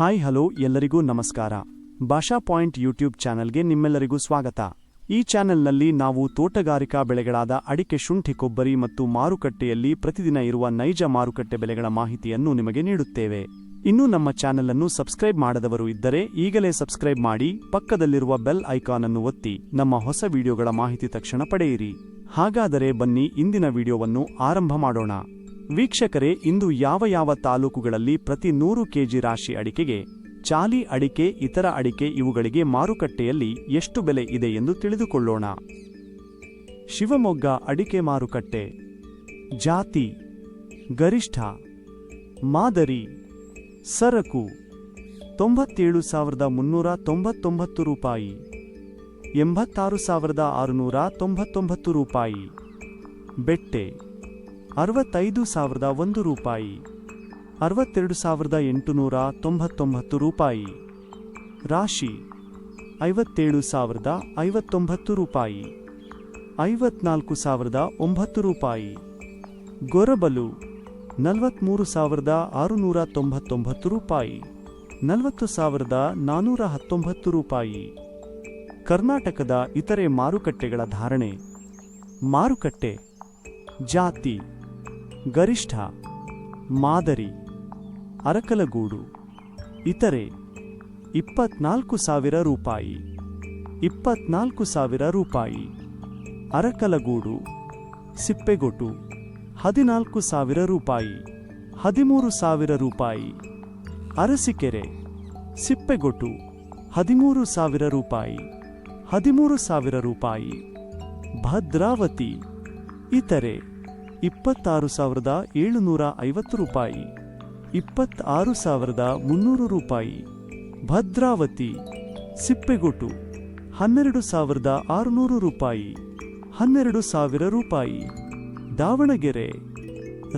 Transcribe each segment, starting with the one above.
Hi hello ಎಲ್ಲರಿಗೂ ನಮಸ್ಕಾರ. ಭಾಷಾ ಪಾಯಿಂಟ್ ಯೂಟ್ಯೂಬ್ ಚಾನೆಲ್ಗೆ ನಿಮ್ಮೆಲ್ಲರಿಗೂ ಸ್ವಾಗತ. ಈ ಚಾನೆಲ್ನಲ್ಲಿ ನಾವು ತೋಟಗಾರಿಕಾ ಬೆಳೆಗಳಾದ ಅಡಿಕೆ, ಶುಂಠಿ, ಕೊಬ್ಬರಿ ಮತ್ತು ಮಾರುಕಟ್ಟೆಯಲ್ಲಿ ಪ್ರತಿದಿನ ಇರುವ ನೈಜ ಮಾರುಕಟ್ಟೆ ಬೆಲೆಗಳ ಮಾಹಿತಿಯನ್ನು ನಿಮಗೆ ನೀಡುತ್ತೇವೆ. ಇನ್ನೂ ನಮ್ಮ ಚಾನೆಲ್ ಅನ್ನು ಸಬ್ಸ್ಕ್ರೈಬ್ ಮಾಡದವರು ಇದ್ದರೆ ಈಗಲೇ ಸಬ್ಸ್ಕ್ರೈಬ್ ಮಾಡಿ, ಪಕ್ಕದಲ್ಲಿರುವ ಬೆಲ್ ಐಕಾನ್ ಅನ್ನು ಒತ್ತಿ ನಮ್ಮ ಹೊಸ ವಿಡಿಯೋಗಳ ಮಾಹಿತಿ ತಕ್ಷಣ ಪಡೆಯಿರಿ. ಹಾಗಾದರೆ ಬನ್ನಿ ಇಂದಿನ ವಿಡಿಯೋವನ್ನು ಆರಂಭ ಮಾಡೋಣ. ವೀಕ್ಷಕರೇ, ಇಂದು ಯಾವ ತಾಲೂಕುಗಳಲ್ಲಿ ಪ್ರತಿ 100 ಕೆಜಿ ರಾಶಿ ಅಡಿಕೆಗೆ, ಚಾಲಿ ಅಡಿಕೆ, ಇತರ ಅಡಿಕೆ ಇವುಗಳಿಗೆ ಮಾರುಕಟ್ಟೆಯಲ್ಲಿ ಎಷ್ಟು ಬೆಲೆ ಇದೆ ಎಂದು ತಿಳಿದುಕೊಳ್ಳೋಣ. ಶಿವಮೊಗ್ಗ ಅಡಿಕೆ ಮಾರುಕಟ್ಟೆ. ಜಾತಿ: ಗರಿಷ್ಠ, ಮಾದರಿ, ಸರಕು 97,399 ರೂಪಾಯಿ, 86,699 ರೂಪಾಯಿ. ಬೆಟ್ಟೆ: 65,001 ರೂಪಾಯಿ, 62,899 ರೂಪಾಯಿ. ರಾಶಿ: 57,059 ರೂಪಾಯಿ, 54,009 ರೂಪಾಯಿ. ಗೊರಬಲು: 43,699 ರೂಪಾಯಿ, 40,419 ರೂಪಾಯಿ. ಕರ್ನಾಟಕದ ಇತರೆ ಮಾರುಕಟ್ಟೆಗಳ ಧಾರಣೆ. ಮಾರುಕಟ್ಟೆ. ಜಾತಿ: ಗರಿಷ್ಠ, ಮಾದರಿ, ಅರಕಲಗೂಡು. ಇತರೆ: 24,000 ರೂಪಾಯಿ, 24,000 ರೂಪಾಯಿ. ಅರಕಲಗೂಡು, ಸಿಪ್ಪೆಗೊಟು 14,000 ರೂಪಾಯಿ, 13,000 ರೂಪಾಯಿ. ಅರಸೀಕೆರೆ, ಸಿಪ್ಪೆಗೊಟು 13,000 ರೂಪಾಯಿ, 13,000 ರೂಪಾಯಿ. ಭದ್ರಾವತಿ. ಇತರೆ: 26,750 ರೂಪಾಯಿ, 26,300 ರೂಪಾಯಿ. ಭದ್ರಾವತಿ, ಸಿಪ್ಪೆಗೊಟು 12,600 ರೂಪಾಯಿ, 12,000 ರೂಪಾಯಿ. ದಾವಣಗೆರೆ.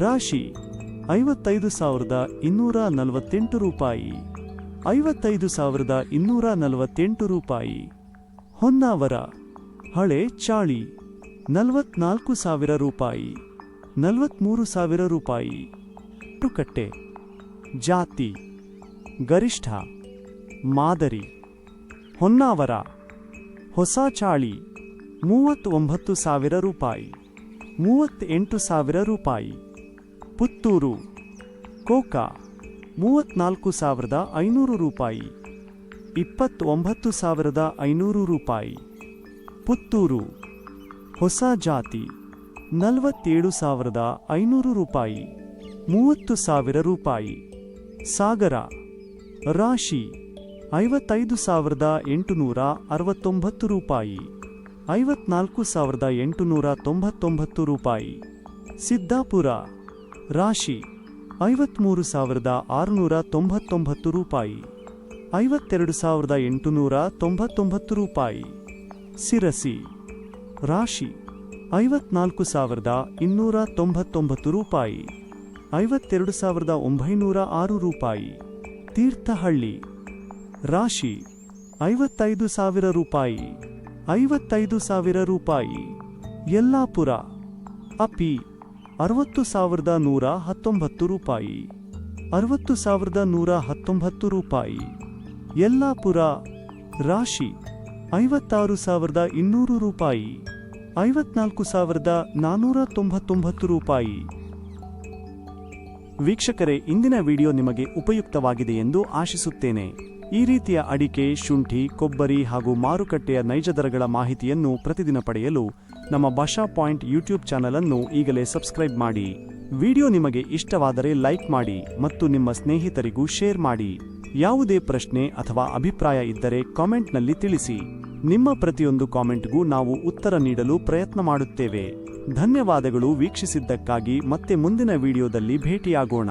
ರಾಶಿ: 55,248 ರೂಪಾಯಿ, 55,248 ರೂಪಾಯಿ. ಹೊನ್ನಾವರ. ಹಳೆ ಚಾಳಿ 44,000 ರೂಪಾಯಿ, 43,000 ರೂಪಾಯಿ. ಮಾರುಕಟ್ಟೆ. ಜಾತಿ: ಗರಿಷ್ಠ, ಮಾದರಿ. ಹೊನ್ನಾವರ. ಹೊಸ ಚಾಳಿ 39,000 ರೂಪಾಯಿ, 38,000 ರೂಪಾಯಿ. ಪುತ್ತೂರು. ಕೋಕಾ 34,500 ರೂಪಾಯಿ, 29,500 ರೂಪಾಯಿ. ಪುತ್ತೂರು. ಹೊಸ ಜಾತಿ 47,500 ರೂಪಾಯಿ, 30,000 ರೂಪಾಯಿ. ಸಾಗರ. ರಾಶಿ 55,869 ರೂಪಾಯಿ, 54,899 ರೂಪಾಯಿ. ಸಿದ್ದಾಪುರ. ರಾಶಿ 53,699 ರೂಪಾಯಿ, 52,899 ರೂಪಾಯಿ. ಸಿರಸಿ. ರಾಶಿ 54,299 ರೂಪಾಯಿ, 52,906 ರೂಪಾಯಿ. ತೀರ್ಥಹಳ್ಳಿ. ರಾಶಿ 55,000 ರೂಪಾಯಿ, 55,000 ರೂಪಾಯಿ. ಯಲ್ಲಾಪುರ. ಅಪಿ 60,119 ರೂಪಾಯಿ, 60,119 ರೂಪಾಯಿ. ಯಲ್ಲಾಪುರ. ರಾಶಿ 56,200 ರೂಪಾಯಿ, 54,499 ರೂಪಾಯಿ. ವೀಕ್ಷಕರೇ, ಇಂದಿನ ವಿಡಿಯೋ ನಿಮಗೆ ಉಪಯುಕ್ತವಾಗಿದೆ ಎಂದು ಆಶಿಸುತ್ತೇನೆ. ಈ ರೀತಿಯ ಅಡಿಕೆ, ಶುಂಠಿ, ಕೊಬ್ಬರಿ ಹಾಗೂ ಮಾರುಕಟ್ಟೆಯ ನೈಜ ದರಗಳ ಮಾಹಿತಿಯನ್ನು ಪ್ರತಿದಿನ ಪಡೆಯಲು ನಮ್ಮ ಭಾಷಾ ಪಾಯಿಂಟ್ ಯೂಟ್ಯೂಬ್ ಚಾನೆಲ್ ಅನ್ನು ಈಗಲೇ ಸಬ್ಸ್ಕ್ರೈಬ್ ಮಾಡಿ. ವಿಡಿಯೋ ನಿಮಗೆ ಇಷ್ಟವಾದರೆ ಲೈಕ್ ಮಾಡಿ ಮತ್ತು ನಿಮ್ಮ ಸ್ನೇಹಿತರಿಗೂ ಶೇರ್ ಮಾಡಿ. ಯಾವುದೇ ಪ್ರಶ್ನೆ ಅಥವಾ ಅಭಿಪ್ರಾಯ ಇದ್ದರೆ ಕಾಮೆಂಟ್ನಲ್ಲಿ ತಿಳಿಸಿ. ನಿಮ್ಮ ಪ್ರತಿಯೊಂದು ಕಾಮೆಂಟ್ಗೂ ನಾವು ಉತ್ತರ ನೀಡಲು ಪ್ರಯತ್ನ ಮಾಡುತ್ತೇವೆ. ಧನ್ಯವಾದಗಳು ವೀಕ್ಷಿಸಿದ್ದಕ್ಕಾಗಿ. ಮತ್ತೆ ಮುಂದಿನ ವಿಡಿಯೋದಲ್ಲಿ ಭೇಟಿಯಾಗೋಣ.